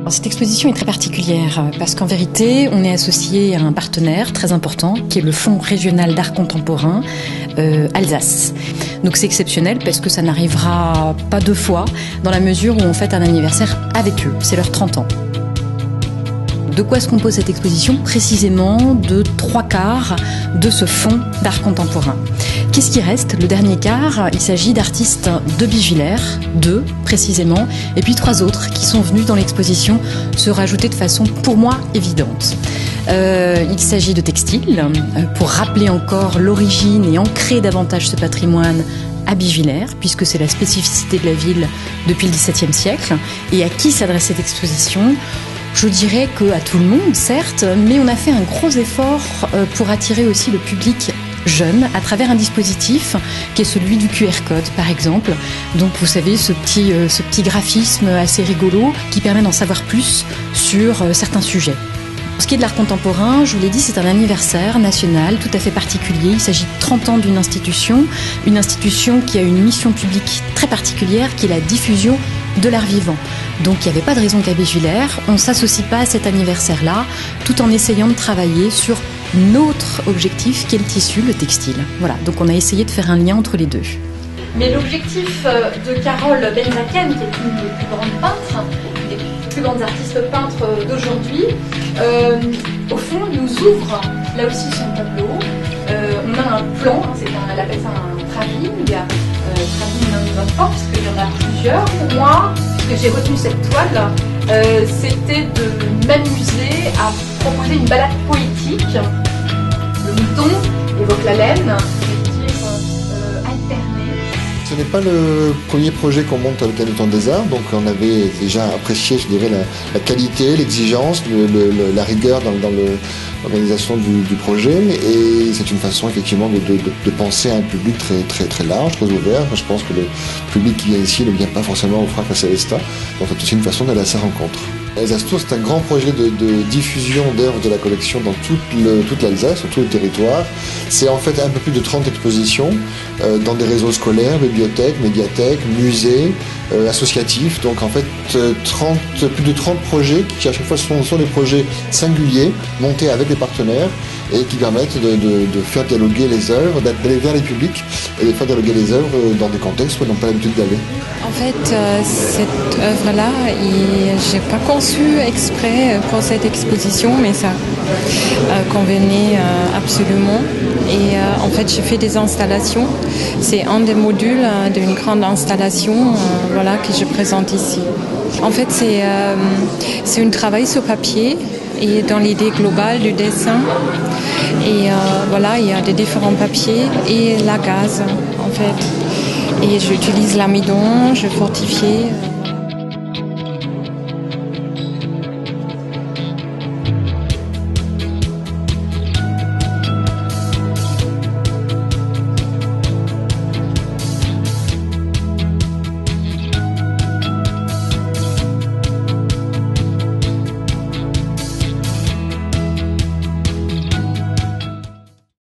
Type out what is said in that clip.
Cette exposition est très particulière parce qu'en vérité, on est associé à un partenaire très important qui est le Fonds régional d'art contemporain Alsace. Donc c'est exceptionnel parce que ça n'arrivera pas deux fois dans la mesure où on fête un anniversaire avec eux. C'est leurs 30 ans. De quoi se compose cette exposition? Précisément de 3/4 de ce fonds d'art contemporain. Qu'est-ce qui reste? Le dernier quart, il s'agit d'artistes de Bigevillers, 2 précisément, et puis 3 autres qui sont venus dans l'exposition se rajouter de façon pour moi évidente. Il s'agit de textiles, pour rappeler encore l'origine et ancrer davantage ce patrimoine à Bigevillers, puisque c'est la spécificité de la ville depuis le XVIIe siècle. Et à qui s'adresse cette exposition? Je dirais qu'à tout le monde, certes, mais on a fait un gros effort pour attirer aussi le public jeune à travers un dispositif qui est celui du QR code, par exemple. Donc, vous savez, ce petit graphisme assez rigolo qui permet d'en savoir plus sur certains sujets. Pour ce qui est de l'art contemporain, je vous l'ai dit, c'est un anniversaire national tout à fait particulier. Il s'agit de 30 ans d'une institution qui a une mission publique très particulière, qui est la diffusion de l'art vivant. Donc il n'y avait pas de raison qu'à Bigevillers, on ne s'associe pas à cet anniversaire-là, tout en essayant de travailler sur notre objectif qui est le tissu, le textile. Voilà, donc on a essayé de faire un lien entre les deux. Mais l'objectif de Carole Benzaken, qui est une des plus grandes peintres, des plus grandes artistes peintres d'aujourd'hui, au fond nous ouvre là aussi son tableau. On a un plan, elle appelle ça un traving, traving n'importe, parce qu'il y en a plusieurs. Pour moi, ce que j'ai retenu cette toile, c'était de m'amuser à proposer une balade poétique. Le mouton évoque la laine, c'est-à-dire alterner. Ce n'est pas le premier projet qu'on monte avec un temps des arts, donc on avait déjà apprécié, je dirais, la qualité, l'exigence, la rigueur dans l'organisation du projet, et c'est une façon effectivement de penser à un public très large, très ouvert. Je pense que le public qui vient ici ne vient pas forcément au Frac à Célestat, donc c'est aussi une façon d'aller à sa rencontre. Alsace Tour, c'est un grand projet de diffusion d'œuvres de la collection dans toute l'Alsace, sur tout le territoire. C'est en fait un peu plus de 30 expositions dans des réseaux scolaires, bibliothèques, médiathèques, musées, associatifs. Donc en fait, plus de 30 projets qui à chaque fois sont des projets singuliers, montés avec des partenaires et qui permettent de faire dialoguer les œuvres, d'aller vers les publics et de faire dialoguer les œuvres dans des contextes où ils n'ont pas l'habitude d'aller. En fait, cette œuvre-là, je n'ai pas conçu exprès pour cette exposition, mais ça convenait absolument. Et en fait, j'ai fait des installations. C'est un des modules d'une grande installation que je présente ici. En fait, c'est un travail sur papier et dans l'idée globale du dessin. Et il y a des différents papiers et la gaze, en fait. Et j'utilise l'amidon, je fortifie.